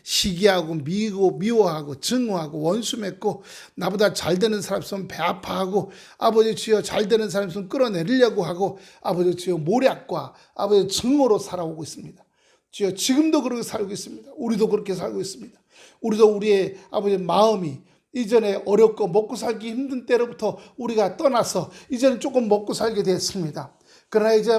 시기하고 미워하고 증오하고 원수 맺고 나보다 잘 되는 사람 있으면 배 아파하고 아버지 주여 잘 되는 사람 있으면 끌어내리려고 하고 아버지 주여 모략과 아버지 증오로 살아오고 있습니다. 주여 지금도 그렇게 살고 있습니다. 우리도 그렇게 살고 있습니다. 우리도 우리의 아버지 마음이 이전에 어렵고 먹고 살기 힘든 때로부터 우리가 떠나서 이제는 조금 먹고 살게 됐습니다. 그러나 이제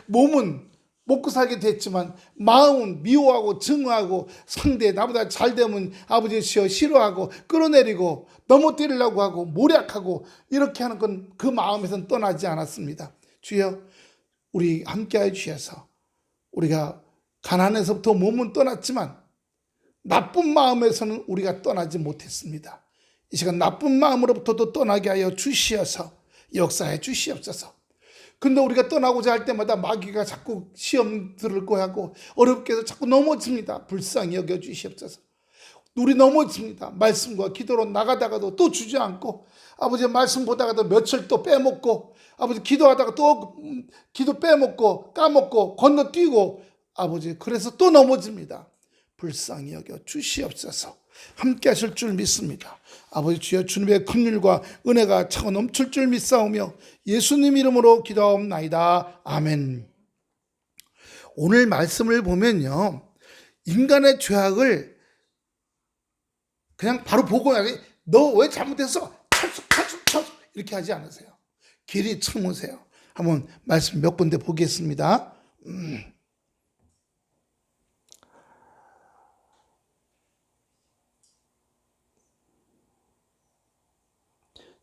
몸은 먹고 살게 됐지만 마음은 미워하고 증오하고 상대 나보다 잘 되면 아버지 주여 싫어하고 끌어내리고 넘어뜨리려고 하고 모략하고 이렇게 하는 건 그 마음에서는 떠나지 않았습니다. 주여 우리 함께하여 주셔서 우리가 가난에서부터 몸은 떠났지만 나쁜 마음에서는 우리가 떠나지 못했습니다. 이 시간 나쁜 마음으로부터도 떠나게 하여 주시어서 역사해 주시옵소서. 근데 우리가 떠나고자 할 때마다 마귀가 자꾸 시험 들을 거 하고 어렵게 해서 자꾸 넘어집니다. 불쌍히 여겨 주시옵소서. 우리 넘어집니다. 말씀과 기도로 나가다가도 또 주저앉고 아버지 말씀 보다가도 며칠 또 빼먹고 아버지 기도하다가 또 기도 빼먹고 까먹고 건너뛰고 아버지 그래서 또 넘어집니다. 불쌍히 여겨 주시옵소서. 함께 하실 줄 믿습니다. 아버지 주여 주님의 긍휼과 은혜가 차고 넘칠 줄 믿사오며 예수님 이름으로 기도하옵나이다. 아멘. 오늘 말씀을 보면요, 인간의 죄악을 그냥 바로 보고 너 왜 잘못했어? 철수 이렇게 하지 않으세요. 길이 참으세요. 한번 말씀 몇 군데 보겠습니다.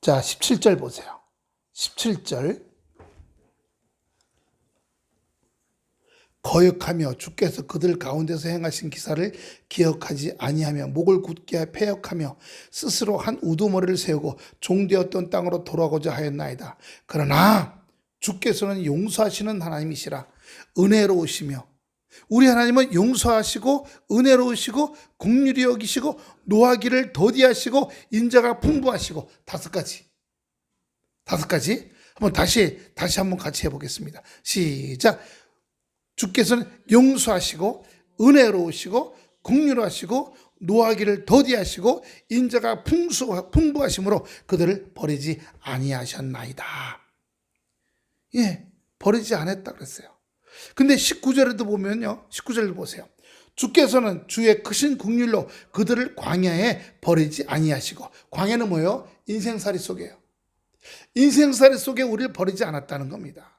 자, 17절 보세요. 17절. 거역하며 주께서 그들 가운데서 행하신 기사를 기억하지 아니하며 목을 굳게 패역하며 스스로 한 우두머리를 세우고 종되었던 땅으로 돌아오고자 하였나이다. 그러나 주께서는 용서하시는 하나님이시라. 은혜로우시며 우리 하나님은 용서하시고 은혜로우시고 긍휼히 여기시고 노하기를 더디하시고 인자가 풍부하시고 다섯 가지 한번 다시 한번 같이 해보겠습니다. 시작. 주께서는 용서하시고 은혜로우시고 긍휼하시고 노하기를 더디하시고 인자가 풍부하심으로 그들을 버리지 아니하셨나이다. 예, 버리지 않았다 그랬어요. 근데 19절에도 보면요, 19절을 보세요. 주께서는 주의 크신 긍휼로 그들을 광야에 버리지 아니하시고, 광야는 뭐예요? 인생살이 속이에요. 인생살이 속에 우리를 버리지 않았다는 겁니다.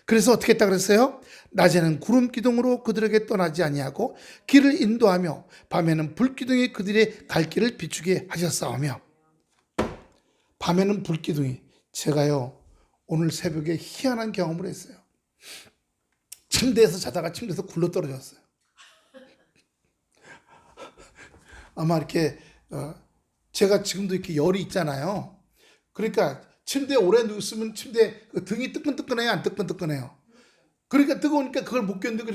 그래서 어떻게 했다 그랬어요? 낮에는 구름 기둥으로 그들에게 떠나지 아니하고 길을 인도하며 밤에는 불기둥이 그들의 갈 길을 비추게 하셨사오며. 밤에는 불기둥이, 제가요 오늘 새벽에 희한한 경험을 했어요. 침대에서 자다가 침대에서 굴러 떨어졌어요. 아마 이렇게 제가 지금도 이렇게 열이 있잖아요. 그러니까 침대에 오래 누웠으면 침대 등이 뜨끈뜨끈해요, 안 뜨끈뜨끈해요? 그러니까 뜨거우니까 그걸 못 견디고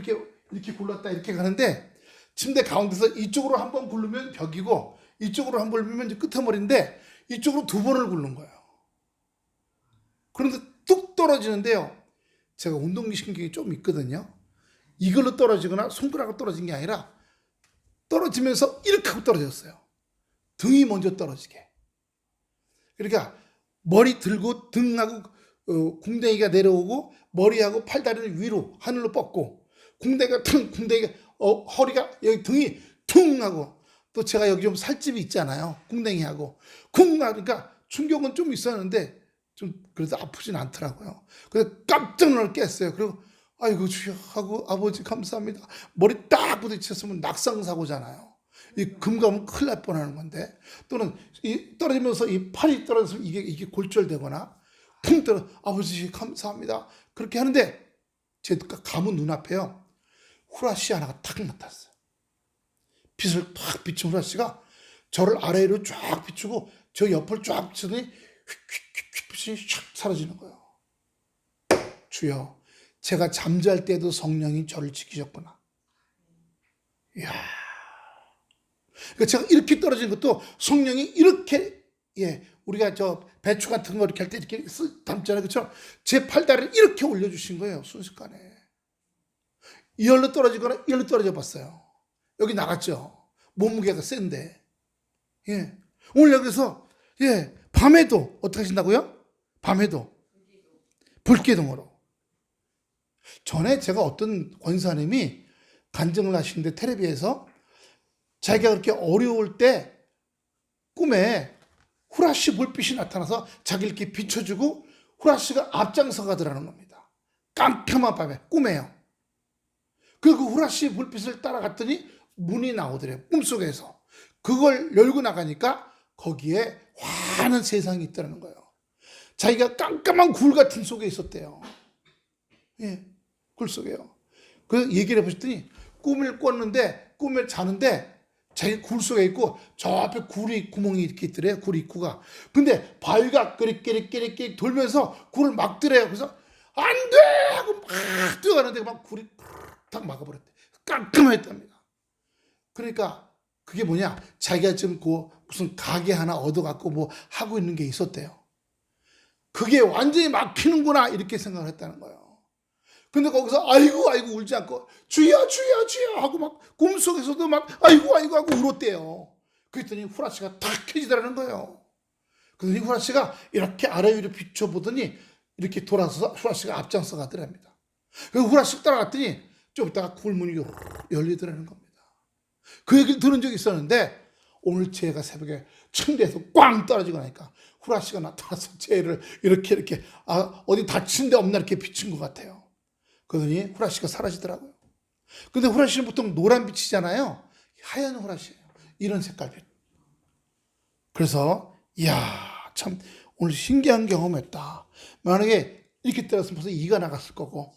이렇게 굴렀다 이렇게 가는데, 침대 가운데서 이쪽으로 한 번 굴르면 벽이고 이쪽으로 한 번 굴르면 이제 끝머리인데 이쪽으로 두 번을 굴른 거예요. 그런데 뚝 떨어지는데요, 제가 운동신경이 좀 있거든요. 이걸로 떨어지거나 손가락으로 떨어진 게 아니라 떨어지면서 이렇게 하고 떨어졌어요. 등이 먼저 떨어지게. 그러니까 머리 들고 등하고 궁뎅이가 내려오고 머리하고 팔다리는 위로 하늘로 뻗고 궁뎅이가 허리가 여기 등이 퉁 하고, 또 제가 여기 좀 살집이 있잖아요. 궁뎅이하고 쿵 하니까 충격은 좀 있었는데 좀 그래도 아프진 않더라고요. 그래서 깜짝 놀라 깼어요. 그리고 아이고 주여 하고 아버지 감사합니다. 머리 딱 부딪혔으면 낙상사고잖아요. 이 금가면 큰일 날 뻔하는 건데, 또는 이 떨어지면서 이 팔이 떨어져서 이게 골절되거나 쿵 떨어 아버지 감사합니다. 그렇게 하는데 제 감은 눈앞에요. 후라시 하나가 탁 나타났어요. 빛을 탁 비춘 후라시가 저를 아래로 쫙 비추고 저 옆을 쫙 비추더니 빛이 샥 사라지는 거예요. 주여, 제가 잠잘 때도 성령이 저를 지키셨구나. 이야. 그러니까 제가 이렇게 떨어지는 것도 성령이 이렇게, 우리가 저 배추 같은 거 이렇게 할 때 이렇게 담잖아요. 그렇죠? 제 팔다리를 이렇게 올려주신 거예요. 순식간에. 이열로 떨어지거나 이열로 떨어져 봤어요. 여기 나갔죠. 몸무게가 센데. 예. 오늘 여기서, 예, 밤에도 어떻게 하신다고요? 밤에도 불기둥으로. 전에 제가 어떤 권사님이 간증을 하시는데 텔레비에서 자기가 그렇게 어려울 때 꿈에 후라시 불빛이 나타나서 자기를 이렇게 비춰주고 후라시가 앞장서 가더라는 겁니다. 깜깜한 밤에 꿈에요. 그 후라시 불빛을 따라갔더니 문이 나오더래요. 꿈속에서. 그걸 열고 나가니까 거기에 환한 세상이 있더라는 거예요. 자기가 깜깜한 굴 같은 속에 있었대요. 예, 굴 속에요. 그 얘기를 해보셨더니 꿈을 꿨는데, 꿈을 자는데 자기 굴 속에 있고 저 앞에 구멍이 이렇게 있더래요. 굴 입구가. 근데 바위가 끼릭끼릭 돌면서 굴을 막더래요. 그래서 안 돼! 하고 막 뛰어가는데 막 굴이 탁 막아버렸대. 깜깜했답니다. 그러니까 그게 뭐냐? 자기가 지금 그 무슨 가게 하나 얻어갖고 뭐 하고 있는 게 있었대요. 그게 완전히 막히는구나 이렇게 생각을 했다는 거예요. 근데 거기서 아이고 울지 않고 주여 하고 막 꿈속에서도 막 아이고 하고 울었대요. 그랬더니 후라시가 탁 켜지더라는 거예요. 그랬더니 후라시가 이렇게 아래 위로 비춰보더니 이렇게 돌아서서 후라시가 앞장서 가더랍니다. 그리고 후라시 따라갔더니 좀 있다가 굴문이 열리더라는 겁니다. 그 얘기를 들은 적이 있었는데 오늘 제가 새벽에 침대에서 꽝 떨어지고 나니까 후라시가 나타나서 쟤를 이렇게 어디 다친 데 없나 이렇게 비친 것 같아요. 그러더니 후라시가 사라지더라고요. 근데 후라시는 보통 노란 빛이잖아요. 하얀 후라시예요. 이런 색깔빛. 그래서 이야 참 오늘 신기한 경험했다. 만약에 이렇게 떨어졌으면 벌써 이가 나갔을 거고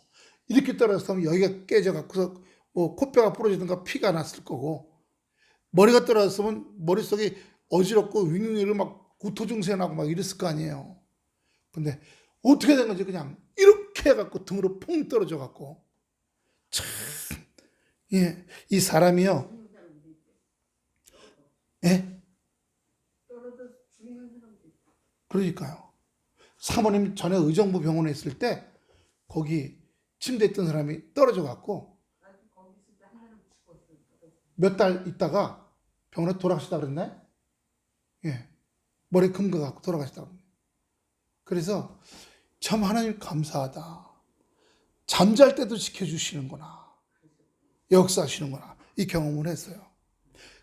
이렇게 떨어졌으면 여기가 깨져갖고서 뭐 코뼈가 부러지든가 피가 났을 거고 머리가 떨어졌으면 머릿속이 어지럽고 윙윙이를 막 구토증세 나고 막 이랬을 거 아니에요. 근데 어떻게 된 건지 그냥 이렇게 해갖고 등으로 퐁 떨어져 갖고 참, 예, 이 사람이요. 예? 그러니까요. 사모님 전에 의정부 병원에 있을 때 거기 침대에 있던 사람이 떨어져 갖고 몇 달 있다가 병원에 돌아가시다 그랬나요? 예. 머리 금가 갖고 돌아가시다고. 그래서 참 하나님 감사하다. 잠잘 때도 지켜주시는구나. 역사하시는구나. 이 경험을 했어요.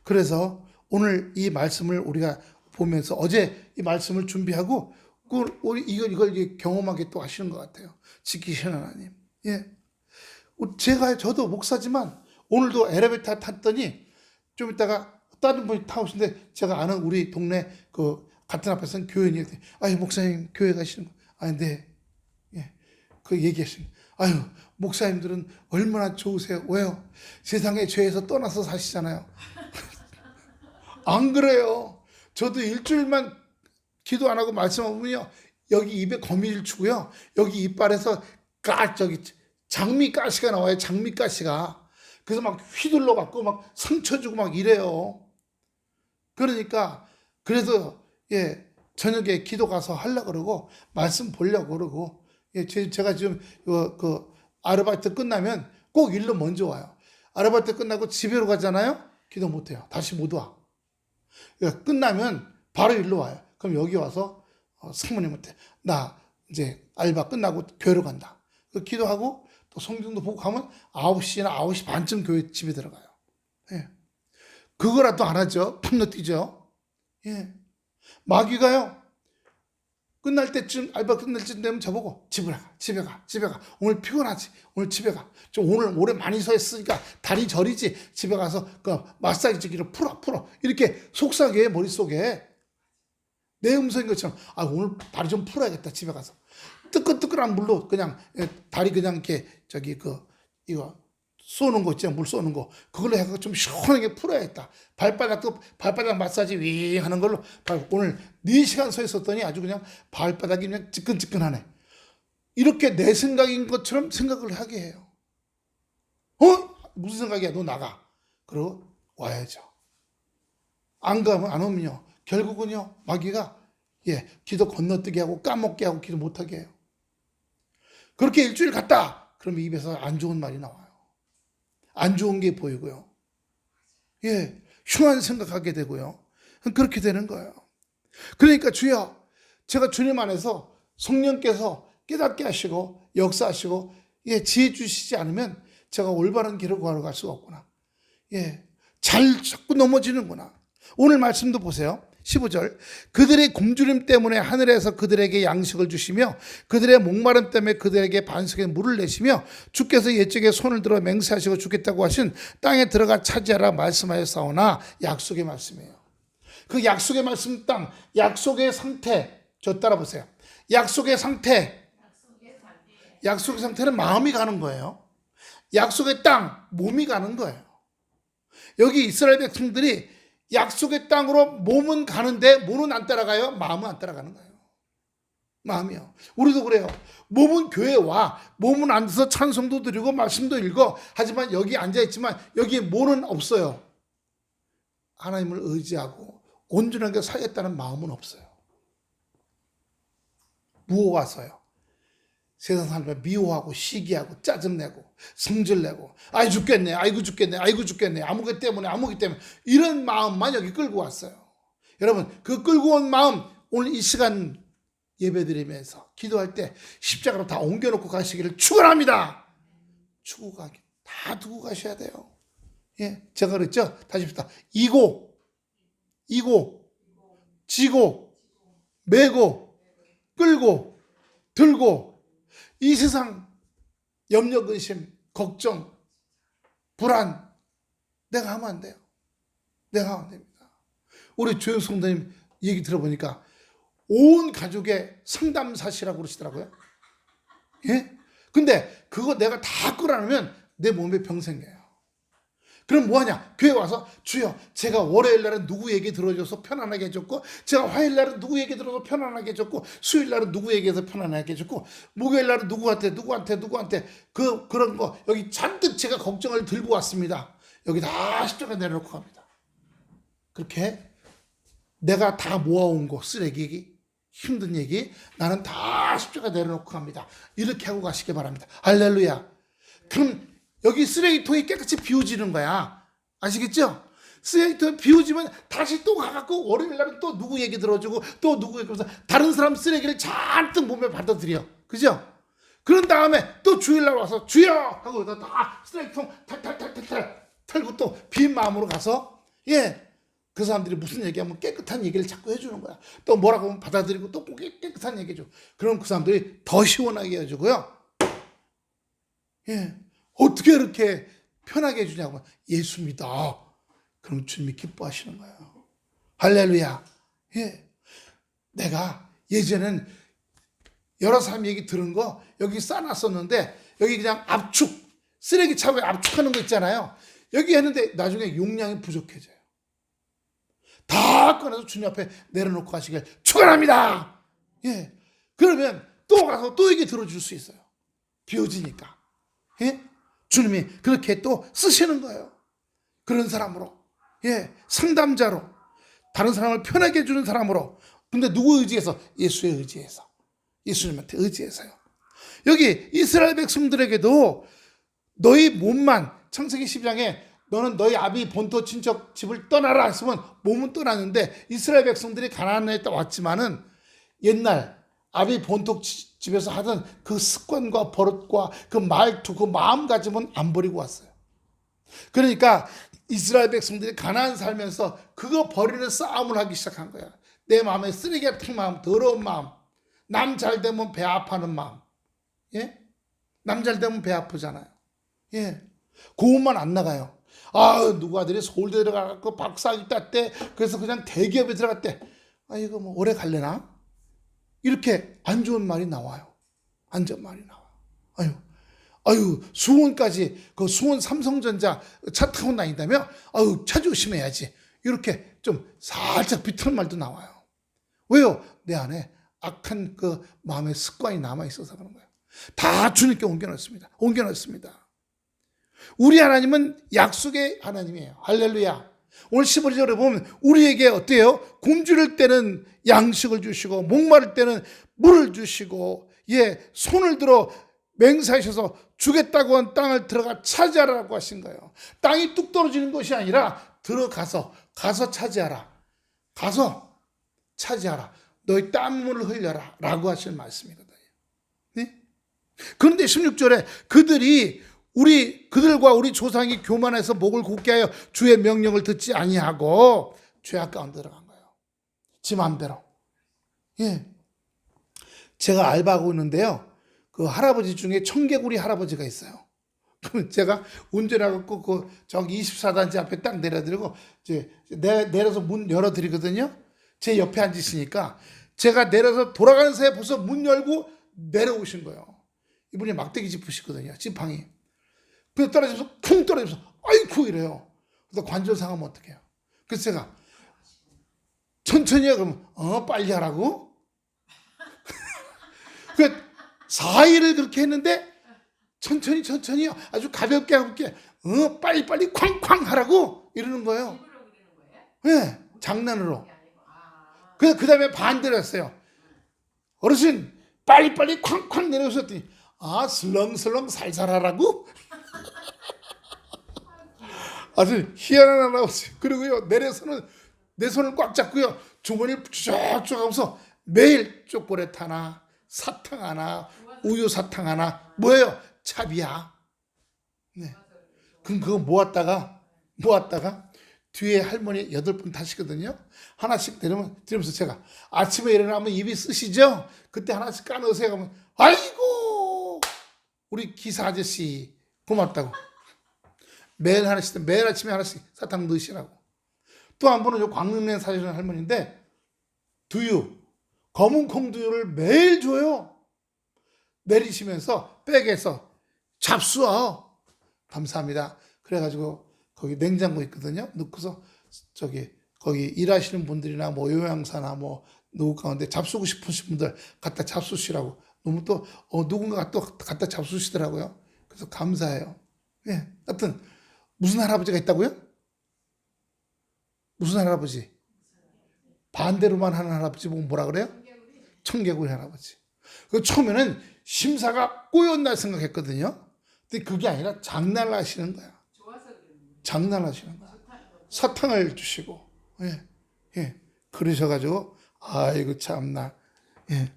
그래서 오늘 이 말씀을 우리가 보면서 어제 이 말씀을 준비하고 이걸 경험하게 또 하시는 것 같아요. 지키시는 하나님. 예. 저도 목사지만 오늘도 엘리베이터 탔더니 좀 있다가 다른 분이 타오신데 제가 아는 우리 동네 그 같은 앞에 선 교인이 아유 목사님 교회 가시는 거 아니 네. 예. 그 얘기하시는 아유 목사님들은 얼마나 좋으세요. 왜요? 세상에 죄에서 떠나서 사시잖아요. 안 그래요. 저도 일주일만 기도 안 하고 말씀하면요 여기 입에 거미줄 추고요 여기 이빨에서 장미가시가 나와요. 장미가시가. 그래서 막 휘둘러 갖고 막 상처 주고 막 이래요. 그러니까 그래서 예 저녁에 기도 가서 하려고 그러고 말씀 보려고 그러고 예 제가 지금 그 아르바이트 끝나면 꼭 일로 먼저 와요. 아르바이트 끝나고 집에로 가잖아요. 기도 못 해요. 다시 못 와. 그러니까 끝나면 바로 일로 와요. 그럼 여기 와서 사모님한테 나 이제 알바 끝나고 교회로 간다. 기도하고 또 성경도 보고 가면 9시나 9시 반쯤 교회 집에 들어가요. 예. 그거라도 안 하죠. 건너뛰죠. 예. 마귀가요. 끝날 때쯤 알바 끝날 쯤 되면 저보고 집에 가. 오늘 피곤하지. 오늘 집에 가. 오늘 오래 많이 서 있으니까 다리 저리지. 집에 가서 그 마사지기를 풀어. 이렇게 속삭여 머릿속에 내 음성인 것처럼 오늘 다리 좀 풀어야겠다. 집에 가서. 뜨끈뜨끈한 물로 그냥 다리 그냥 이렇게 이거 쏘는 거 있잖아요. 물 쏘는 거. 그걸로 해서 좀 시원하게 풀어야겠다. 발바닥 마사지 윙 하는 걸로 오늘 4시간 서 있었더니 아주 그냥 발바닥이 그냥 찌끈찌끈하네. 이렇게 내 생각인 것처럼 생각을 하게 해요. 무슨 생각이야? 너 나가. 그러고 와야죠. 안 오면요. 결국은요. 마귀가 기도 건너뛰게 하고 까먹게 하고 기도 못하게 해요. 그렇게 일주일 갔다. 그러면 입에서 안 좋은 말이 나와요. 안 좋은 게 보이고요. 예, 흉한 생각하게 되고요. 그렇게 되는 거예요. 그러니까 주여, 제가 주님 안에서 성령께서 깨닫게 하시고 역사하시고 예, 지혜 주시지 않으면 제가 올바른 길을 구하러 갈 수가 없구나. 예, 잘 자꾸 넘어지는구나. 오늘 말씀도 보세요. 15절, 그들의 굶주림 때문에 하늘에서 그들에게 양식을 주시며 그들의 목마름 때문에 그들에게 반석에 물을 내시며 주께서 옛적에 손을 들어 맹세하시고 주겠다고 하신 땅에 들어가 차지하라 말씀하였사오나, 약속의 말씀이에요. 그 약속의 말씀 땅, 약속의 상태, 저 따라 보세요. 약속의 상태, 약속의 상태는 마음이 가는 거예요. 약속의 땅, 몸이 가는 거예요. 여기 이스라엘 백성들이 약속의 땅으로 몸은 가는데 몸은 안 따라가요. 마음은 안 따라가는 거예요. 마음이요. 우리도 그래요. 몸은 교회에 와. 몸은 앉아서 찬송도 드리고 말씀도 읽어. 하지만 여기 앉아있지만 여기에 몸은 없어요. 하나님을 의지하고 온전하게 살겠다는 마음은 없어요. 무어와서요. 세상 사람을 미워하고 시기하고 짜증내고 성질내고 아이 죽겠네, 아이고 죽겠네, 아이고 죽겠네, 아무개 때문에 이런 마음만 여기 끌고 왔어요. 여러분, 그 끌고 온 마음 오늘 이 시간 예배드리면서 기도할 때 십자가로 다 옮겨놓고 가시기를 축원합니다. 다 두고 가셔야 돼요. 예, 제가 그랬죠. 다시 봅시다. 이고 지고 메고 끌고 들고 이 세상 염려, 근심, 걱정, 불안 내가 하면 안 돼요. 내가 하면 됩니다. 우리 조영 성도님 얘기 들어보니까 온 가족의 상담사시라고 그러시더라고요. 예? 근데 그거 내가 다 끌어안으면 내 몸에 병 생겨요. 그럼 뭐하냐? 교회 와서 주여, 제가 월요일 날은 누구 얘기 들어줘서 편안하게 해줬고, 제가 화요일 날은 누구 얘기 들어서 편안하게 해줬고, 수요일 날은 누구 얘기해서 편안하게 해줬고, 목요일 날은 누구한테 그런 거 여기 잔뜩 제가 걱정을 들고 왔습니다. 여기 다 십자가 내려놓고 갑니다. 그렇게 내가 다 모아온 거, 쓰레기 얘기, 힘든 얘기, 나는 다 십자가 내려놓고 갑니다. 이렇게 하고 가시기 바랍니다. 할렐루야. 그럼 여기 쓰레기통이 깨끗이 비워지는 거야. 아시겠죠? 쓰레기통이 비워지면 다시 또 가갖고 월요일 날은 또 누구 얘기 들어주고 또 누구 얘기 들어서 다른 사람 쓰레기를 잔뜩 몸에 받아들여. 그죠? 그런 다음에 또 주일날 와서 주여! 하고 다 쓰레기통 탈탈탈탈 털고 또 빈 마음으로 가서 그 사람들이 무슨 얘기하면 깨끗한 얘기를 자꾸 해주는 거야. 또 뭐라고 하면 받아들이고 또 깨끗한 얘기 해줘. 그럼 그 사람들이 더 시원하게 해주고요. 어떻게 이렇게 편하게 해주냐고. 예수 믿어. 그럼 주님이 기뻐하시는 거예요. 할렐루야. 내가 예전엔 여러 사람 얘기 들은 거 여기 싸놨었는데 여기 그냥 압축, 쓰레기 차고에 압축하는 거 있잖아요. 여기 했는데 나중에 용량이 부족해져요. 다 꺼내서 주님 앞에 내려놓고 가시길 축원합니다. 그러면 또 가서 또 얘기 들어줄 수 있어요. 비워지니까. 주님이 그렇게 또 쓰시는 거예요. 그런 사람으로, 상담자로, 다른 사람을 편하게 해주는 사람으로. 근데 누구 의지해서? 예수의 의지해서, 예수님한테 의지해서요. 여기 이스라엘 백성들에게도 너희 몸만, 창세기 12장에 너는 너희 아비 본토 친척 집을 떠나라 했으면 몸은 떠났는데, 이스라엘 백성들이 가나안에 왔지만은 옛날 아비 본토 집에서 하던 그 습관과 버릇과 그 말투, 그 마음가짐은 안 버리고 왔어요. 그러니까 이스라엘 백성들이 가나안 살면서 그거 버리는 싸움을 하기 시작한 거야. 내 마음에 쓰레기 같은 마음, 더러운 마음, 남 잘 되면 배 아파하는 마음. 남 잘 되면 배 아프잖아요. 고음만 안 나가요. 누구 아들이 서울대 들어가고 박사학위 땄대. 그래서 그냥 대기업에 들어갔대. 이거 뭐 오래 갈래나? 이렇게 안 좋은 말이 나와요. 안 좋은 말이 나와요. 수원까지, 그 수원 삼성전자 차 타고 다닌다며? 차 조심해야지. 이렇게 좀 살짝 비틀는 말도 나와요. 왜요? 내 안에 악한 그 마음의 습관이 남아있어서 그런 거예요. 다 주님께 옮겨놓습니다. 우리 하나님은 약속의 하나님이에요. 할렐루야. 오늘 15절에 보면 우리에게 어때요? 굶주릴 때는 양식을 주시고 목마를 때는 물을 주시고 손을 들어 맹세하셔서 주겠다고 한 땅을 들어가 차지하라고 하신 거예요. 땅이 뚝 떨어지는 것이 아니라 들어가서 차지하라. 가서 차지하라. 너의 땀물을 흘려라. 라고 하시는 말씀이거든요. 네? 그런데 16절에 그들과 우리 조상이 교만해서 목을 굳게 하여 주의 명령을 듣지 아니하고 죄악 가운데 들어간 거예요. 지 맘대로. 예. 제가 알바하고 있는데요. 그 할아버지 중에 청개구리 할아버지가 있어요. 그럼 제가 운전해갖고 저기 24단지 앞에 딱 내려드리고 이제 내려서 문 열어드리거든요. 제 옆에 앉으시니까 제가 내려서 돌아가는 사이에 벌써 문 열고 내려오신 거예요. 이분이 막대기 짚으시거든요. 지팡이. 그래서 떨어지면서 쿵 떨어지면서 아이쿠 이래요. 그래서 관절 상하면 어떡해요. 그래서 제가 천천히 해 그러면 빨리 하라고? 그 4일을 그렇게 했는데 천천히요. 아주 가볍게 빨리 쾅쾅 하라고 이러는 거예요. 네, 장난으로. 그 다음에 반대로 했어요. 어르신 빨리 쾅쾅 내려오셨더니 슬렁슬렁 살살 하라고? 아주 희한한 할아버지. 그리고요 내려서는 내 손을 꽉 잡고요 주머니를 쭉 하면서 매일 초콜릿 하나, 사탕 하나, 우유 사탕 하나, 뭐예요? 차비야. 네. 그럼 그거 모았다가 뒤에 할머니 8분 타시거든요. 하나씩 들으면서 제가 아침에 일어나면 입이 쓰시죠? 그때 하나씩 까놓으세요. 하면 아이고 우리 기사 아저씨 고맙다고. 매일 아침에 하나씩 사탕 넣으시라고. 또 한 분은 광릉에 사시는 할머니인데 두유, 검은 콩두유를 매일 줘요. 내리시면서 백에서 잡수어. 감사합니다. 그래가지고 거기 냉장고 있거든요. 넣고서 거기 일하시는 분들이나 뭐 요양사나 뭐 누구 가운데 잡수고 싶으신 분들 갖다 잡수시라고. 너무 또 누군가가 또 갖다 잡수시더라고요. 그래서 감사해요. 예, 하여튼 무슨 할아버지가 있다고요? 무슨 할아버지? 반대로만 하는 할아버지 보면 뭐라 그래요? 청개구리 할아버지. 그 처음에는 심사가 꼬였나 생각했거든요. 근데 그게 아니라 장난을 하시는 거야. 장난하시는 거야. 사탕을 주시고, 예. 그러셔가지고, 아이고, 참나, 예.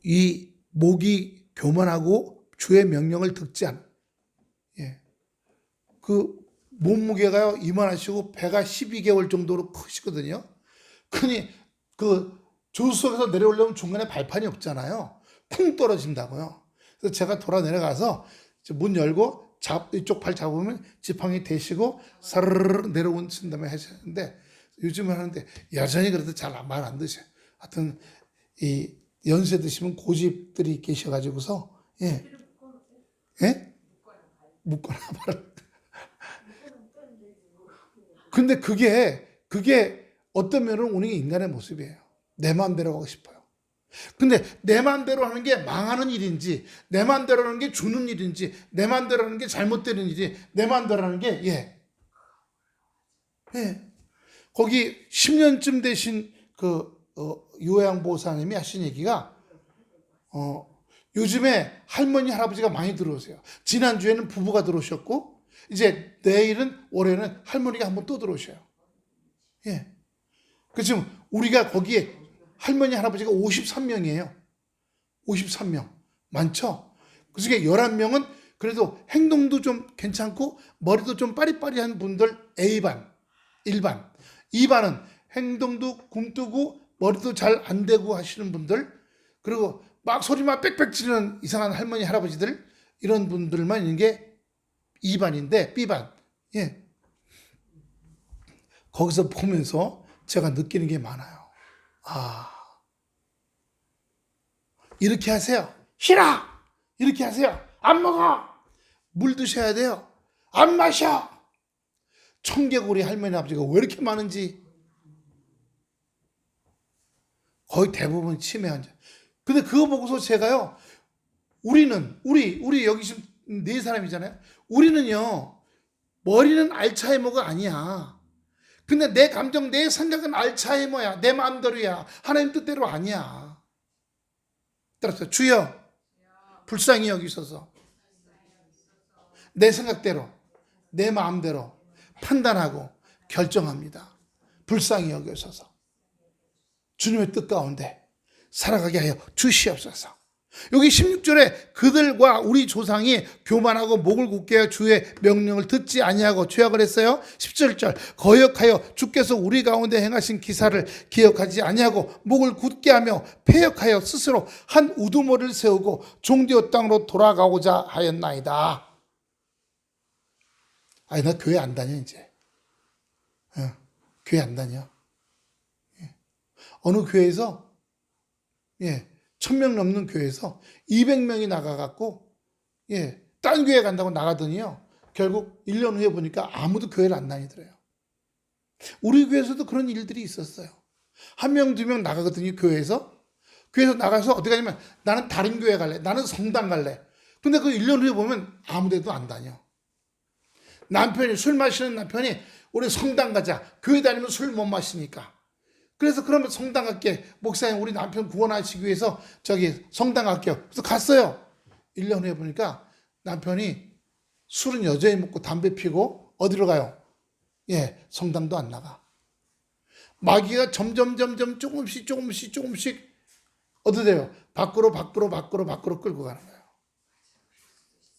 이 목이 교만하고 주의 명령을 듣지 않아. 예. 그 몸무게가요, 이만하시고, 배가 12개월 정도로 크시거든요. 그니, 그 조수석에서 내려오려면 중간에 발판이 없잖아요. 쿵 떨어진다고요. 그래서 제가 돌아 내려가서 문 열고, 이쪽 발 잡으면 지팡이 대시고 사르르 내려온신 다음에 하시는데 요즘은 하는데 여전히 그래도 잘 말 안 드셔요. 하여튼 이 연세 드시면 고집들이 계셔가지고서 묶거나 말. 근데 그게 어떤 면으로 우리 인간의 모습이에요. 내 마음대로 하고 싶어요. 근데 내 마음대로 하는 게 망하는 일인지, 내 마음대로 하는 게 주는 일인지, 내 마음대로 하는 게 잘못되는 일인지, 내 마음대로 하는 게 거기 10년쯤 되신 요양보호사님이 하신 얘기가 요즘에 할머니 할아버지가 많이 들어오세요. 지난주에는 부부가 들어오셨고 이제 올해는 할머니가 한번 또 들어오셔요. 그 지금 우리가 거기에 할머니 할아버지가 53명이에요. 53명. 많죠? 그중에 11명은 그래도 행동도 좀 괜찮고 머리도 좀 빠리빠리한 분들 A반, 1반. 2반은 행동도 굼뜨고 머리도 잘 안 되고 하시는 분들, 그리고 막 소리만 빽빽 지르는 이상한 할머니 할아버지들, 이런 분들만 있는 게 2반인데 B반. 거기서 보면서 제가 느끼는 게 많아요. 이렇게 하세요. 싫어. 이렇게 하세요. 안 먹어. 물 드셔야 돼요. 안 마셔. 청개구리 할머니 아버지가 왜 이렇게 많은지. 거의 대부분 치매 환자. 근데 그거 보고서 제가요, 우리 여기 지금 4사람이잖아요. 우리는요, 머리는 알츠하이머가 아니야. 근데 내 감정, 내 생각은 알츠하이머야. 내 마음대로야. 하나님 뜻대로 아니야. 따라서 주여 불쌍히 여기소서. 내 생각대로, 내 마음대로 판단하고 결정합니다. 불쌍히 여겨셔서 주님의 뜻 가운데 살아가게 하여 주시옵소서. 여기 16절에 그들과 우리 조상이 교만하고 목을 굳게 하여 주의 명령을 듣지 아니하고 죄악을 했어요. 17절 거역하여 주께서 우리 가운데 행하신 기사를 기억하지 아니하고 목을 굳게 하며 패역하여 스스로 한 우두머리를 세우고 종되어 땅으로 돌아가고자 하였나이다. 아니 나 교회 안 다녀 이제. 교회 안 다녀. 어느 교회에서 1000명 넘는 교회에서 200명이 나가갖고 딴 교회 간다고 나가더니요 결국 1년 후에 보니까 아무도 교회를 안 다니더래요. 우리 교회에서도 그런 일들이 있었어요. 1명, 2명 나가거든요. 교회에서 나가서 어디 가냐면 나는 다른 교회 갈래, 나는 성당 갈래. 근데 그 1년 후에 보면 아무 데도 안 다녀. 남편이 술 마시는 남편이 우리 성당 가자. 교회 다니면 술 못 마시니까. 그래서 그러면 성당 갈게. 목사님 우리 남편 구원하시기 위해서 저기 성당 갈게요. 그래서 갔어요. 1년 후에 보니까 남편이 술은 여전히 먹고 담배 피고 어디로 가요? 성당도 안 나가. 마귀가 점점 조금씩 어디 돼요? 밖으로 끌고 가는 거예요.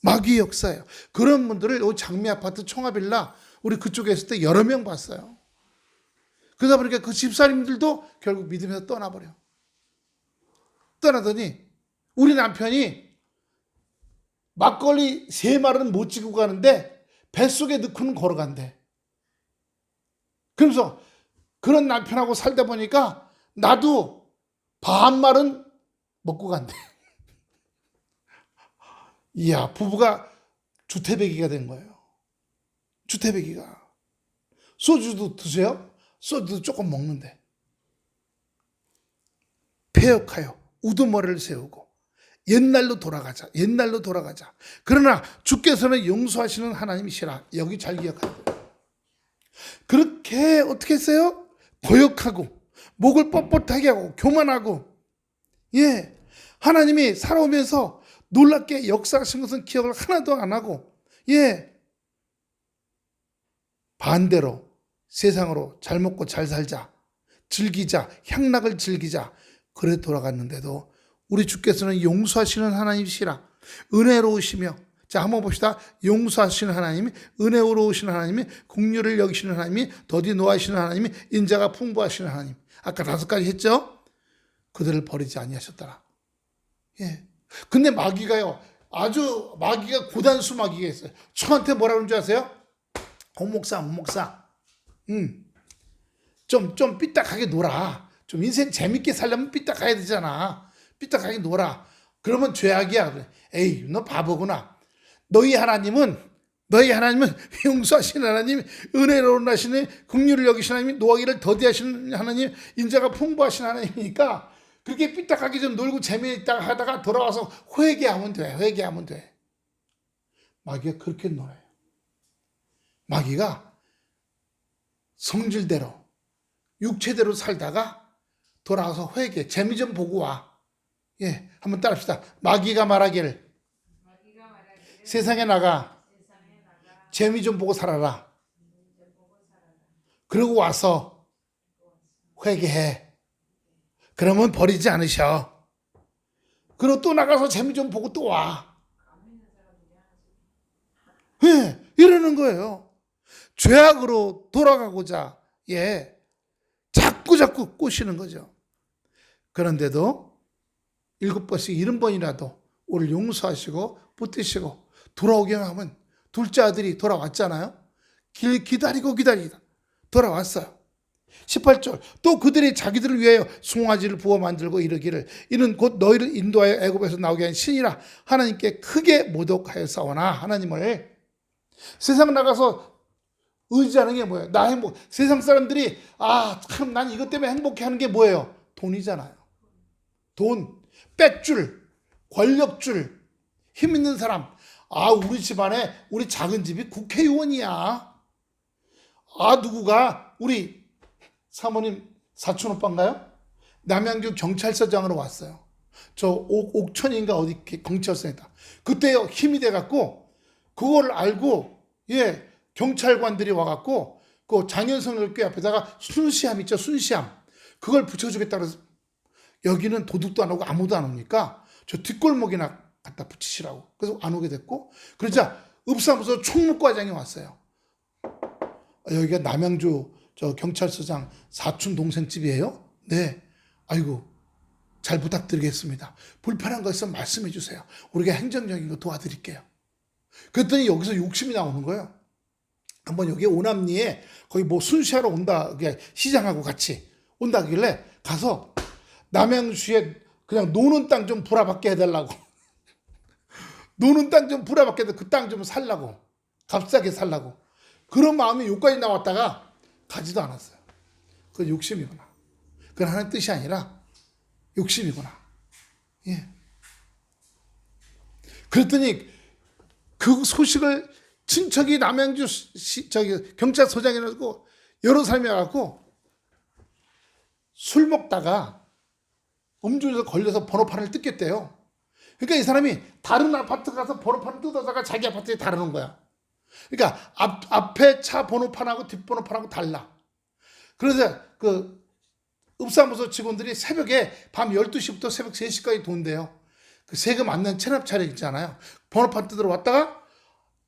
마귀의 역사예요. 그런 분들을 장미 아파트 총합일라 우리 그쪽에 있을 때 여러 명 봤어요. 그러다 보니까 그 집사님들도 결국 믿음에서 떠나버려. 떠나더니 우리 남편이 막걸리 3마리는 못 지고 가는데 뱃속에 넣고는 걸어간대. 그러면서 그런 남편하고 살다 보니까 나도 반말은 먹고 간대. 이야, 부부가 주태배기가 된 거예요. 주태배기가. 소주도 드세요? 소주도 조금 먹는데. 패역하여 우두머리를 세우고 옛날로 돌아가자. 그러나 주께서는 용서하시는 하나님이시라. 여기 잘 기억하세요. 그렇게 어떻게 했어요? 거역하고 목을 뻣뻣하게 하고 교만하고 하나님이 살아오면서 놀랍게 역사하신 것은 기억을 하나도 안 하고 반대로 세상으로 잘 먹고 잘 살자, 즐기자, 향락을 즐기자 그래 돌아갔는데도 우리 주께서는 용서하시는 하나님이시라. 은혜로우시며, 자 한번 봅시다. 용서하시는 하나님이, 은혜로우시는 하나님이, 긍휼을 여기시는 하나님이, 더디 노하시는 하나님이, 인자가 풍부하시는 하나님. 아까 5가지 했죠? 그들을 버리지 아니하셨더라. 근데 마귀가요, 아주 마귀가 고단수 마귀가 있어요. 저한테 뭐라 그러는 줄 아세요? 목사 좀 삐딱하게 놀아. 좀 인생 재밌게 살려면 삐딱해야 되잖아. 삐딱하게 놀아. 그러면 죄악이야. 그래. 에이, 너 바보구나. 너희 하나님은 용서하시는 하나님, 은혜로운 하시는, 긍휼을 여기시는 하나님, 노하기를 더디하시는 하나님, 인자가 풍부하신 하나님이니까 그렇게 삐딱하게 좀 놀고 재미있다 하다가 돌아와서 회개하면 돼. 마귀가 그렇게 놀아요. 마귀가 성질대로, 육체대로 살다가 돌아와서 회개, 재미 좀 보고 와. 한번 따라합시다. 마귀가 말하기를 세상에 나가 재미 좀 보고 살아라. 그러고 와서 회개해. 그러면 버리지 않으셔. 그리고 또 나가서 재미 좀 보고 또 와. 이러는 거예요. 죄악으로 돌아가고자 자꾸 꼬시는 거죠. 그런데도 7번씩 70번이라도 우리를 용서하시고 붙드시고 돌아오게 하면 둘째 아들이 돌아왔잖아요. 기다리다 돌아왔어요. 18절 또 그들이 자기들을 위하여 송아지를 부어 만들고 이르기를 이는 곧 너희를 인도하여 애굽에서 나오게 한 신이라 하나님께 크게 모독하여 싸우나. 하나님을 세상 나가서 의지하는 게 뭐예요? 나 행복. 세상 사람들이 참 난 이것 때문에 행복해하는 게 뭐예요? 돈이잖아요. 돈, 빽줄, 권력줄, 힘 있는 사람. 우리 집안에 우리 작은 집이 국회의원이야. 누구가 우리 사모님 사촌 오빠인가요? 남양주 경찰서장으로 왔어요. 저 옥천인가 어디 경찰서에다. 그때 힘이 돼갖고 그걸 알고 경찰관들이 와갖고 그 장현성 교 앞에다가 순시함 있죠, 순시함. 그걸 붙여주겠다 그래서 여기는 도둑도 안 오고 아무도 안 오니까 저 뒷골목이나 갖다 붙이시라고. 그래서 안 오게 됐고, 그러자 읍사무소 총무과장이 왔어요. 여기가 남양주 저 경찰서장 사촌 동생 집이에요? 네. 아이고, 잘 부탁드리겠습니다. 불편한 거 있으면 말씀해 주세요. 우리가 행정적인 거 도와드릴게요. 그랬더니 여기서 욕심이 나오는 거예요. 한번 여기 오남리에 거기 뭐 순시하러 온다, 시장하고 같이 온다길래 가서 남양주에 그냥 노는 땅 좀 불화받게 해달라고. 노는 땅 좀 불화받게 해서 그 땅 좀 살라고. 값싸게 살라고. 그런 마음이 여기까지 나왔다가 가지도 않았어요. 그건 욕심이구나. 그건 하는 뜻이 아니라 욕심이구나. 예. 그랬더니 그 소식을 친척이 남양주 경찰서장이라고 여러 사람이 와갖고 술 먹다가 음주에서 걸려서 번호판을 뜯겼대요. 그러니까 이 사람이 다른 아파트 가서 번호판을 뜯어다가 자기 아파트에 달아놓은 거야. 그러니까 앞에 차 번호판하고 뒷번호판하고 달라. 그래서 그 읍사무소 직원들이 새벽에 밤 12시부터 새벽 3시까지 돈대요. 그 세금 안 낸 체납 차량 있잖아요. 번호판 뜯으러 왔다가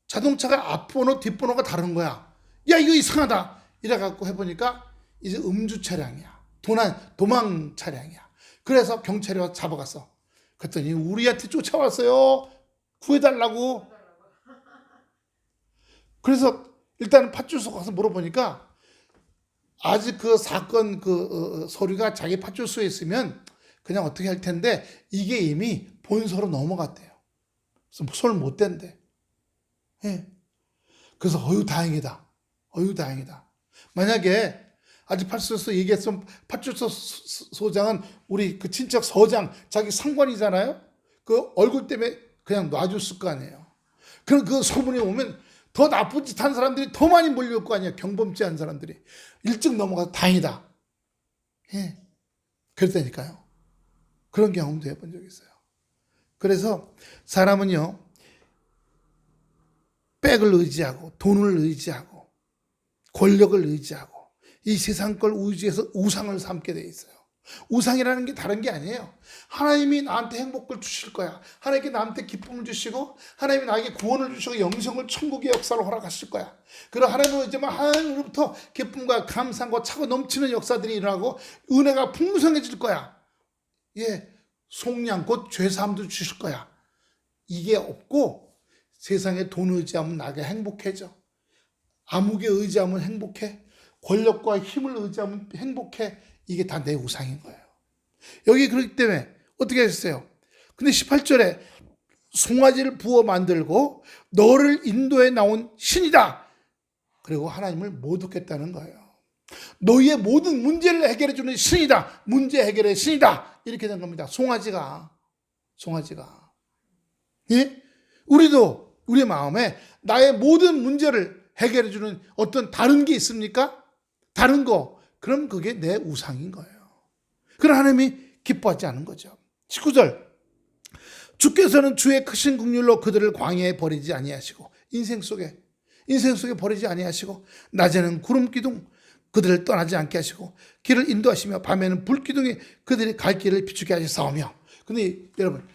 자동차가 앞번호 뒷번호가 다른 거야. 야, 이거 이상하다. 이래갖고 해보니까 이제 음주 차량이야. 도망 차량이야. 그래서 경찰이 와서 잡아갔어. 그랬더니 우리한테 쫓아왔어요. 구해달라고. 그래서 일단은 파출소 가서 물어보니까 아직 그 사건 서류가 자기 파출소에 있으면 그냥 어떻게 할 텐데 이게 이미 본서로 넘어갔대요. 그래서 손을 못 댄대. 예. 그래서 다행이다. 다행이다. 만약에 아직 파출소 얘기했으면 파출소 소장은 우리 그 친척 서장 자기 상관이잖아요. 그 얼굴 때문에 그냥 놔줬을 거 아니에요. 그럼 그 소문이 오면 더 나쁜 짓 한 사람들이 더 많이 몰려올 거 아니에요. 경범죄한 사람들이. 일찍 넘어가서 다행이다. 예. 그랬다니까요. 그런 경험도 해본 적이 있어요. 그래서 사람은요, 백을 의지하고 돈을 의지하고 권력을 의지하고 이 세상 걸 의지해서 우상을 삼게 돼 있어요. 우상이라는 게 다른 게 아니에요. 하나님이 나한테 행복을 주실 거야. 하나님께 나한테 기쁨을 주시고 하나님이 나에게 구원을 주시고 영생을 천국의 역사로 허락하실 거야. 그리고 하나님은 이제만 하나님으로부터 기쁨과 감사과 차고 넘치는 역사들이 일어나고 은혜가 풍성해질 거야. 예, 속량 곧 죄사함도 주실 거야. 이게 없고 세상에 돈 의지하면 나게 행복해져. 암흑에 의지하면 행복해. 권력과 힘을 의지하면 행복해. 이게 다 내 우상인 거예요. 여기 그렇기 때문에 어떻게 했어요? 근데 18절에 송아지를 부어 만들고 너를 인도해 나온 신이다. 그리고 하나님을 못 얻겠다는 거예요. 너희의 모든 문제를 해결해 주는 신이다. 문제 해결의 신이다. 이렇게 된 겁니다. 송아지가. 예? 우리도 우리의 마음에 나의 모든 문제를 해결해 주는 어떤 다른 게 있습니까? 다른 거. 그럼 그게 내 우상인 거예요. 그럼 하나님이 기뻐하지 않은 거죠. 19절. 주께서는 주의 크신 긍휼로 그들을 광야에 버리지 아니하시고 인생 속에 버리지 아니하시고 낮에는 구름 기둥 그들을 떠나지 않게 하시고 길을 인도하시며 밤에는 불 기둥이 그들이 갈 길을 비추게 하시사오며. 근데 여러분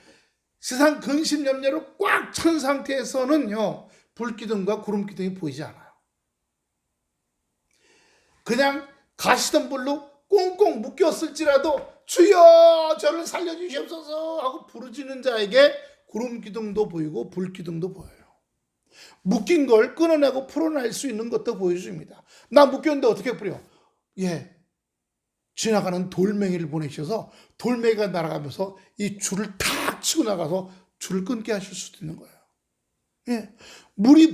세상 근심 염려로 꽉 찬 상태에서는요 불 기둥과 구름 기둥이 보이지 않아요. 그냥 가시던 불로 꽁꽁 묶였을지라도 주여 저를 살려주시옵소서 하고 부르짖는 자에게 구름 기둥도 보이고 불 기둥도 보여요. 묶인 걸 끊어내고 풀어낼 수 있는 것도 보여줍니다. 나 묶였는데 어떻게 풀려? 예, 지나가는 돌멩이를 보내셔서 돌멩이가 날아가면서 이 줄을 탁 치고 나가서 줄을 끊게 하실 수도 있는 거예요. 예, 물이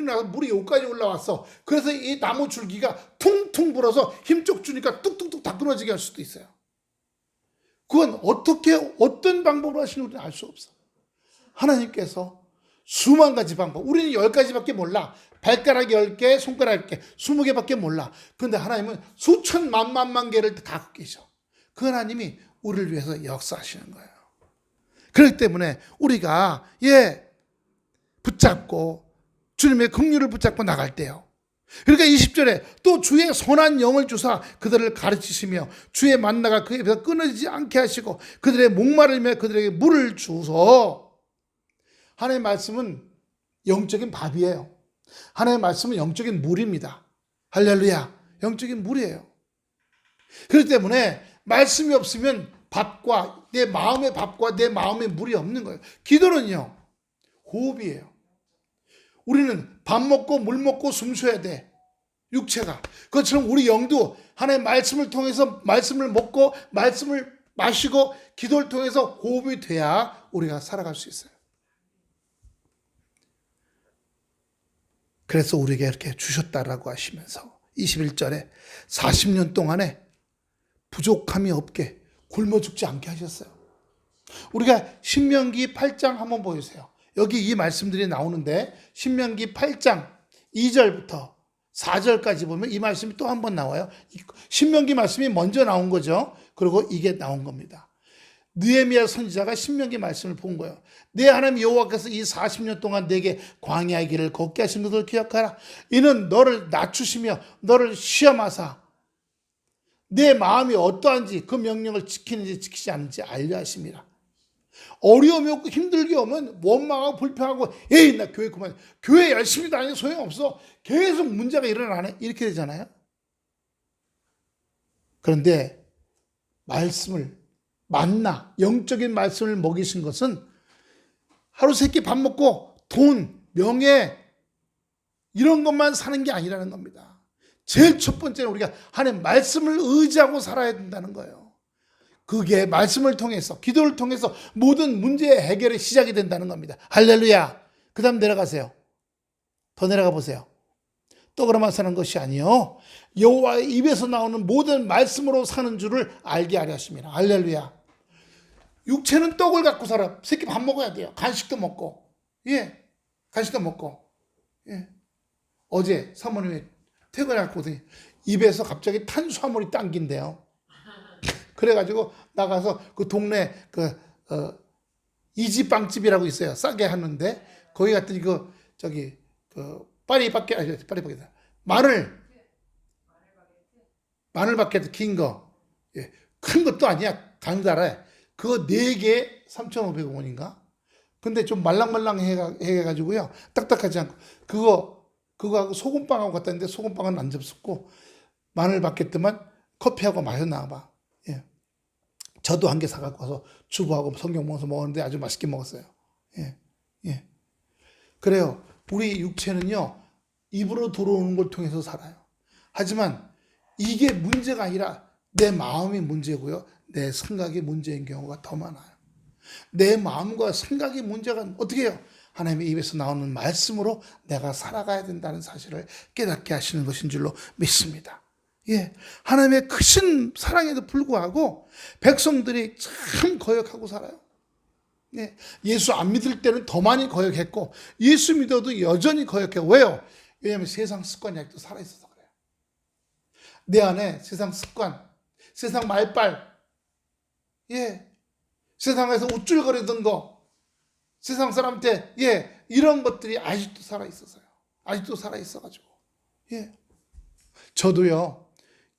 나서 물이 여기까지 올라왔어. 그래서 이 나무 줄기가 퉁퉁 불어서 힘쪽 주니까 뚝뚝뚝 다 끊어지게 할 수도 있어요. 그건 어떤 방법으로 하시는지 알 수 없어. 하나님께서 수만 가지 방법. 우리는 10가지밖에 몰라. 발가락 10개, 손가락 10개, 20개밖에 몰라. 그런데 하나님은 수천 만만 개를 다 갖고 계셔. 그 하나님이 우리를 위해서 역사하시는 거예요. 그렇기 때문에 우리가 붙잡고 주님의 긍휼을 붙잡고 나갈 때요. 그러니까 20절에 또 주의 선한 영을 주사 그들을 가르치시며 주의 만나가 그 입에서 끊어지지 않게 하시고 그들의 목마르며 그들에게 물을 주소. 하나님의 말씀은 영적인 밥이에요. 하나님의 말씀은 영적인 물입니다. 할렐루야. 영적인 물이에요. 그렇기 때문에 말씀이 없으면 밥과 내 마음의 밥과 내 마음의 물이 없는 거예요. 기도는요, 호흡이에요. 우리는 밥 먹고 물 먹고 숨 쉬어야 돼. 육체가. 그것처럼 우리 영도 하나님의 말씀을 통해서 말씀을 먹고 말씀을 마시고 기도를 통해서 호흡이 돼야 우리가 살아갈 수 있어요. 그래서 우리에게 이렇게 주셨다라고 하시면서 21절에 40년 동안에 부족함이 없게 굶어 죽지 않게 하셨어요. 우리가 신명기 8장 한번 보여주세요. 여기 이 말씀들이 나오는데 신명기 8장 2절부터 4절까지 보면 이 말씀이 또 한 번 나와요. 신명기 말씀이 먼저 나온 거죠. 그리고 이게 나온 겁니다. 느헤미야 선지자가 신명기 말씀을 본 거예요. 내 하나님 여호와께서 이 40년 동안 내게 광야의 길을 걷게 하신 것을 기억하라. 이는 너를 낮추시며 너를 시험하사 내 마음이 어떠한지 그 명령을 지키는지 지키지 않는지 알려 하심이라. 어려움이 없고 힘들게 오면 원망하고 불평하고 에이 나 교회 그만, 교회 열심히 다니는 소용없어, 계속 문제가 일어나네, 이렇게 되잖아요. 그런데 말씀을 만나 영적인 말씀을 먹이신 것은 하루 세 끼 밥 먹고 돈, 명예 이런 것만 사는 게 아니라는 겁니다. 제일 첫 번째는 우리가 하나님 말씀을 의지하고 살아야 된다는 거예요. 그게 말씀을 통해서 기도를 통해서 모든 문제의 해결이 시작이 된다는 겁니다. 할렐루야. 그 다음 내려가세요. 더 내려가 보세요. 떡으로만 사는 것이 아니요 여호와의 입에서 나오는 모든 말씀으로 사는 줄을 알게 하려 하십니다. 할렐루야. 육체는 떡을 갖고 살아. 새끼 밥 먹어야 돼요. 간식도 먹고. 예. 간식도 먹고. 예. 어제 사모님이 퇴근하고 입에서 갑자기 탄수화물이 당긴대요. 그래가지고 나가서 그 동네 이지빵집이라고 있어요. 싸게 하는데 거기 갔더니 파리바게트 마늘바게트 긴 거. 예. 큰 것도 아니야. 달달해. 그거 4개 3,500원인가? 근데 좀 말랑말랑 해가지고요. 딱딱하지 않고. 그거하고 소금빵하고 갖다 놨는데 소금빵은 안 접었고, 마늘바게트만 커피하고 마셨나 봐. 예. 저도 한 개 사갖고 와서 주부하고 성경 보면서 먹었는데 아주 맛있게 먹었어요. 예. 예. 그래요. 우리 육체는요, 입으로 들어오는 걸 통해서 살아요. 하지만 이게 문제가 아니라 내 마음이 문제고요. 내 생각이 문제인 경우가 더 많아요. 내 마음과 생각이 문제가 어떻게 해요? 하나님의 입에서 나오는 말씀으로 내가 살아가야 된다는 사실을 깨닫게 하시는 것인 줄로 믿습니다. 예, 하나님의 크신 사랑에도 불구하고 백성들이 참 거역하고 살아요. 예, 예수 안 믿을 때는 더 많이 거역했고 예수 믿어도 여전히 거역해요. 왜요? 왜냐하면 세상 습관이 아직도 살아있어서 그래요. 내 안에 세상 습관, 세상 말빨, 예, 세상에서 우쭐거리던 거, 세상 사람한테 이런 것들이 아직도 살아있어서요. 아직도 살아있어가지고. 예, 저도요.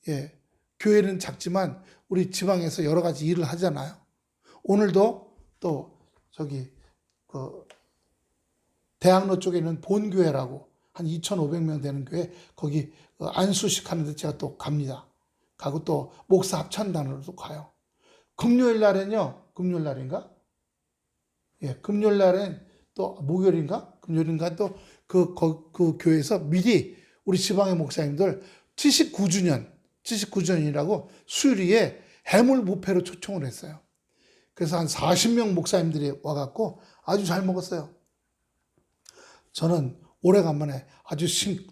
예, 교회는 작지만 우리 지방에서 여러 가지 일을 하잖아요. 오늘도 또 대학로 쪽에 있는 본교회라고 한 2,500명 되는 교회, 거기 안수식 하는데 제가 또 갑니다. 가고 또 목사 합창단으로도 가요. 금요일 날엔요, 금요일 날인가? 예, 금요일 날엔 또 목요일인가? 금요일인가? 또 그 교회에서 미리 우리 지방의 목사님들 79주년이라고 수요일에 해물 뷔페로 초청을 했어요. 그래서 한 40명 목사님들이 와갖고 아주 잘 먹었어요. 저는 오래간만에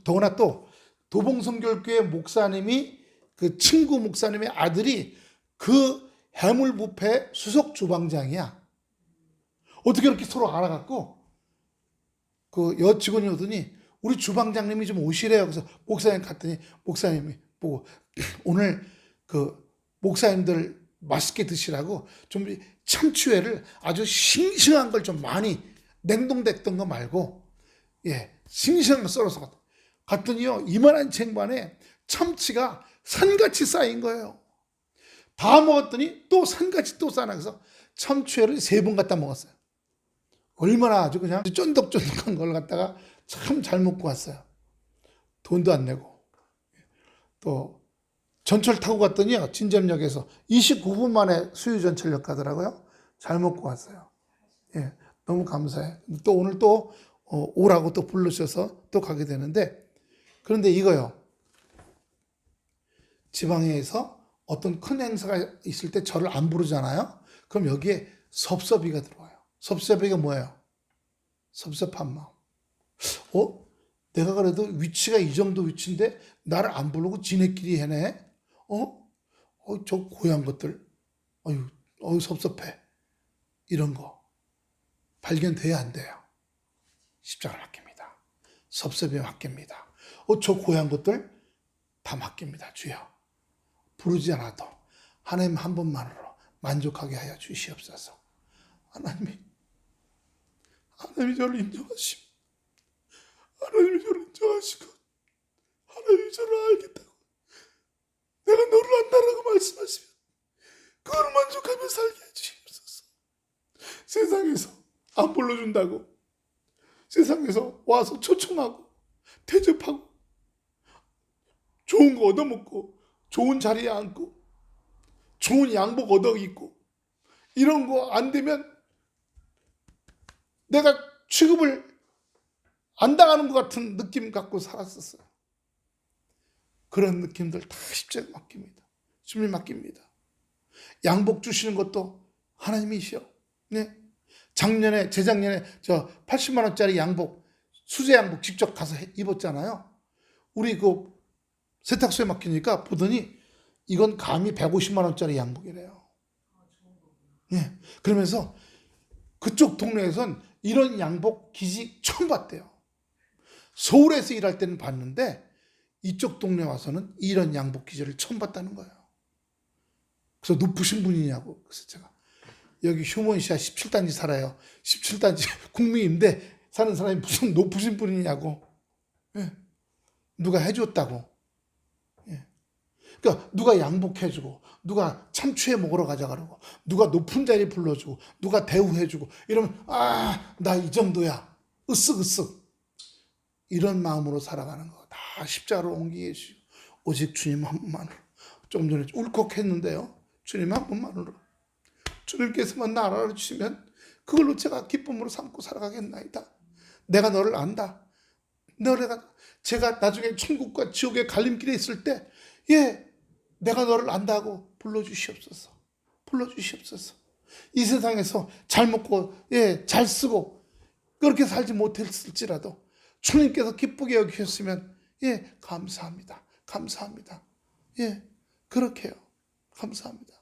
더구나 또 도봉성결교회 목사님이 그 친구 목사님의 아들이 그 해물 뷔페 수석 주방장이야. 어떻게 이렇게 서로 알아갖고 그 여직원이 오더니 우리 주방장님이 좀 오시래요. 그래서 목사님 갔더니 목사님이 보고 오늘 그 목사님들 맛있게 드시라고 좀 참치회를 아주 싱싱한 걸 좀 많이 냉동됐던 거 말고 싱싱한 거 썰어서 갔더니요, 이만한 쟁반에 참치가 산같이 쌓인 거예요. 다 먹었더니 또 산같이 또 쌓아놔. 그래서 참치회를 3번 갖다 먹었어요. 얼마나 아주 그냥 쫀득쫀득한 걸 갖다가 참 잘 먹고 왔어요. 돈도 안 내고. 또 전철 타고 갔더니요, 진점역에서 29분 만에 수유 전철역 가더라고요. 잘 먹고 왔어요. 예, 너무 감사해. 또 오늘 또 오라고 또 부르셔서 또 가게 되는데, 그런데 이거요, 지방에서 어떤 큰 행사가 있을 때 저를 안 부르잖아요. 그럼 여기에 섭섭이가 들어와요. 섭섭이가 뭐예요? 섭섭한 마음. 내가 그래도 위치가 이 정도 위치인데 나를 안 부르고 지네끼리 해내? 저 고향 것들. 섭섭해. 이런 거 발견돼야 안 돼요. 십자가를 맡깁니다. 섭섭이 맡깁니다. 저 고향 것들 다 맡깁니다. 주여. 부르지 않아도 하나님 한 번만으로 만족하게 하여 주시옵소서. 하나님이 저를 인정하시고, 하나님이 저를 인정하시고, 하나님이 저를 알겠다고, 내가 너를 안다라고 말씀하시면 그걸 만족하며 살게 해주시옵소서. 세상에서 안 불러준다고, 세상에서 와서 초청하고 대접하고 좋은 거 얻어먹고 좋은 자리에 앉고 좋은 양복 얻어입고 이런 거 안 되면 내가 취급을 안 당하는 것 같은 느낌 갖고 살았었어요. 그런 느낌들 다 십자가 맡깁니다. 주님 맡깁니다. 양복 주시는 것도 하나님이시여. 네. 재작년에 저 80만 원짜리 양복, 수제 양복 직접 가서 입었잖아요. 우리 그 세탁소에 맡기니까 보더니 이건 감히 150만 원짜리 양복이래요. 예. 그러면서 그쪽 동네에선 이런 양복 기지 처음 봤대요. 서울에서 일할 때는 봤는데 이쪽 동네 와서는 이런 양복 기지를 처음 봤다는 거예요. 그래서 높으신 분이냐고. 그래서 제가 여기 휴먼시아 17단지 살아요. 17단지 국민인데 사는 사람이 무슨 높으신 분이냐고. 예. 누가 해줬다고. 예. 그러니까 누가 양복해주고, 누가 참치회 먹으러 가자 그러고, 누가 높은 자리 불러주고, 누가 대우해주고 이러면 나 이 정도야. 으쓱으쓱. 이런 마음으로 살아가는 거 다 십자가로 옮기게 해주시고, 오직 주님 한 분만으로. 좀 전에 울컥했는데요. 주님 한 분만으로. 주님께서만 나를 알아주시면 그걸로 제가 기쁨으로 삼고 살아가겠나이다. 내가 너를 안다. 제가 나중에 천국과 지옥의 갈림길에 있을 때, 내가 너를 안다고 불러주시옵소서. 불러주시옵소서. 이 세상에서 잘 먹고, 잘 쓰고, 그렇게 살지 못했을지라도 주님께서 기쁘게 여기셨으면, 감사합니다. 감사합니다. 그렇게요. 감사합니다.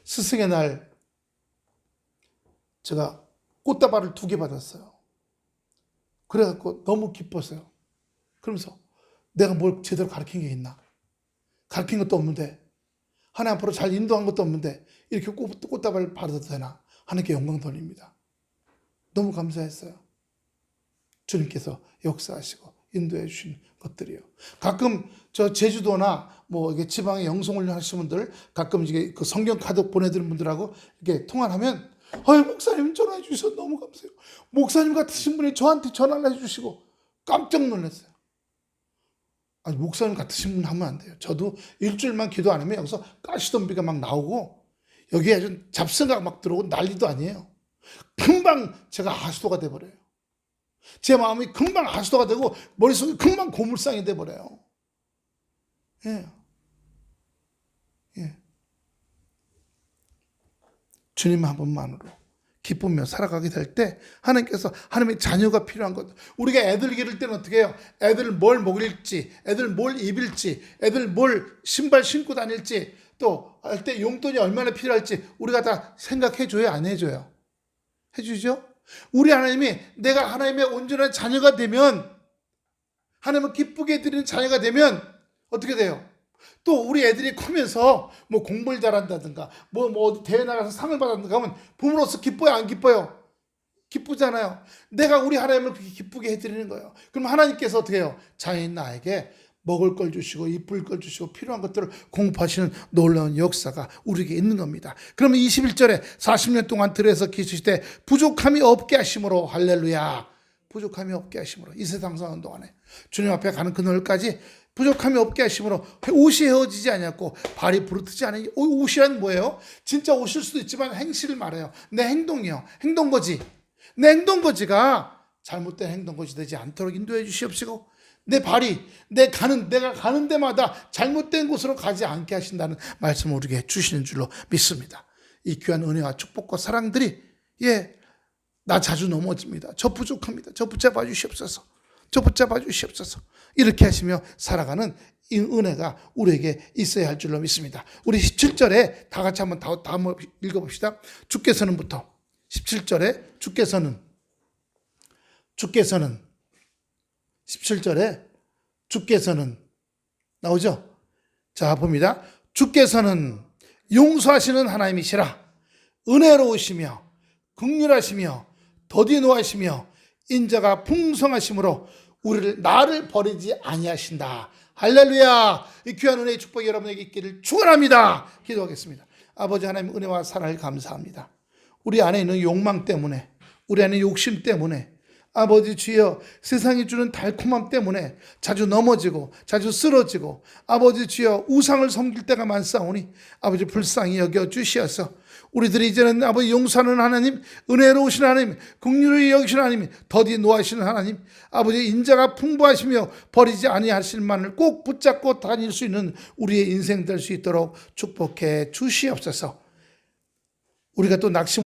스승의 날 제가 꽃다발을 2개 받았어요. 그래갖고 너무 기뻤어요. 그러면서 내가 뭘 제대로 가르친 게 있나? 가르친 것도 없는데, 하나님 앞으로 잘 인도한 것도 없는데 이렇게 꽃다발을 받아도 되나? 하나님께 영광 돌립니다. 너무 감사했어요. 주님께서 역사하시고 인도해 주신 것들이요. 가끔 저 제주도나 이게 지방에 영성훈련 하시는 분들, 가끔 이게 그 성경 카드 보내드리는 분들하고 이렇게 통화를 하면, 목사님 전화해 주셔서 너무 감사해요. 목사님 같으신 분이 저한테 전화를 해주시고 깜짝 놀랐어요. 아니, 목사님 같으신 분 하면 안 돼요. 저도 일주일만 기도 안 하면 여기서 가시덤비가 막 나오고 여기에 아주 잡생각 막 들어오고 난리도 아니에요. 금방 제가 하수도가 돼버려요. 제 마음이 금방 하수도가 되고 머릿속이 금방 고물상이 돼버려요. 주님 한 분만으로 기쁘며 살아가게 될 때 하나님께서, 하나님의 자녀가 필요한 것, 우리가 애들 기를 때는 어떻게 해요? 애들 뭘 먹일지, 애들 뭘 입일지, 애들 뭘 신발 신고 다닐지, 또 할 때 용돈이 얼마나 필요할지 우리가 다 생각해 줘요? 안 해줘요? 해주죠? 우리 하나님이, 내가 하나님의 온전한 자녀가 되면, 하나님을 기쁘게 드리는 자녀가 되면 어떻게 돼요? 또 우리 애들이 크면서 공부를 잘한다든가 어디 대회 나가서 상을 받았다든가 하면 부모로서 기뻐요, 안 기뻐요? 기쁘잖아요. 내가 우리 하나님을 그렇게 기쁘게 해드리는 거예요. 그럼 하나님께서 어떻게 해요? 자인 나에게 먹을 걸 주시고 입을 걸 주시고 필요한 것들을 공급하시는 놀라운 역사가 우리에게 있는 겁니다. 그러면 21절에 40년 동안 들에서 기르시되 부족함이 없게 하심으로 할렐루야. 부족함이 없게 하심으로 이 세상 사는 동안에 주님 앞에 가는 그날까지 부족함이 없게 하심으로 옷이 헤어지지 않았고 발이 부르트지 않으니 옷이란 뭐예요? 진짜 옷일 수도 있지만 행실을 말해요. 내 행동이요. 행동거지. 내 행동거지가 잘못된 행동거지 되지 않도록 인도해 주시옵시고 내 발이 내가 가는 데마다 잘못된 곳으로 가지 않게 하신다는 말씀을 우리에게 주시는 줄로 믿습니다. 이 귀한 은혜와 축복과 사랑들이 나 자주 넘어집니다. 저 부족합니다. 저 붙잡아 주시옵소서. 저 붙잡아 주시옵소서. 이렇게 하시며 살아가는 이 은혜가 우리에게 있어야 할 줄로 믿습니다. 우리 17절에 다 같이 한번 읽어봅시다. 주께서는부터 17절에 주께서는 17절에 주께서는 나오죠? 자, 봅니다. 주께서는 용서하시는 하나님이시라. 은혜로우시며 긍휼하시며 더디 노하시며 인자가 풍성하심으로 나를 버리지 아니하신다. 할렐루야. 이 귀한 은혜의 축복이 여러분에게 있기를 축원합니다. 기도하겠습니다. 아버지 하나님 은혜와 사랑을 감사합니다. 우리 안에 있는 욕망 때문에 우리 안에 욕심 때문에 아버지 주여 세상이 주는 달콤함 때문에 자주 넘어지고 자주 쓰러지고 아버지 주여 우상을 섬길 때가 많사오니 아버지 불쌍히 여겨 주시어서 우리들이 이제는 아버지 용서하는 하나님, 은혜로우신 하나님, 긍휼히 여기신 하나님, 더디 노하시는 하나님, 아버지 인자가 풍부하시며 버리지 아니하실 만을 꼭 붙잡고 다닐 수 있는 우리의 인생 될 수 있도록 축복해 주시옵소서. 우리가 또 낙심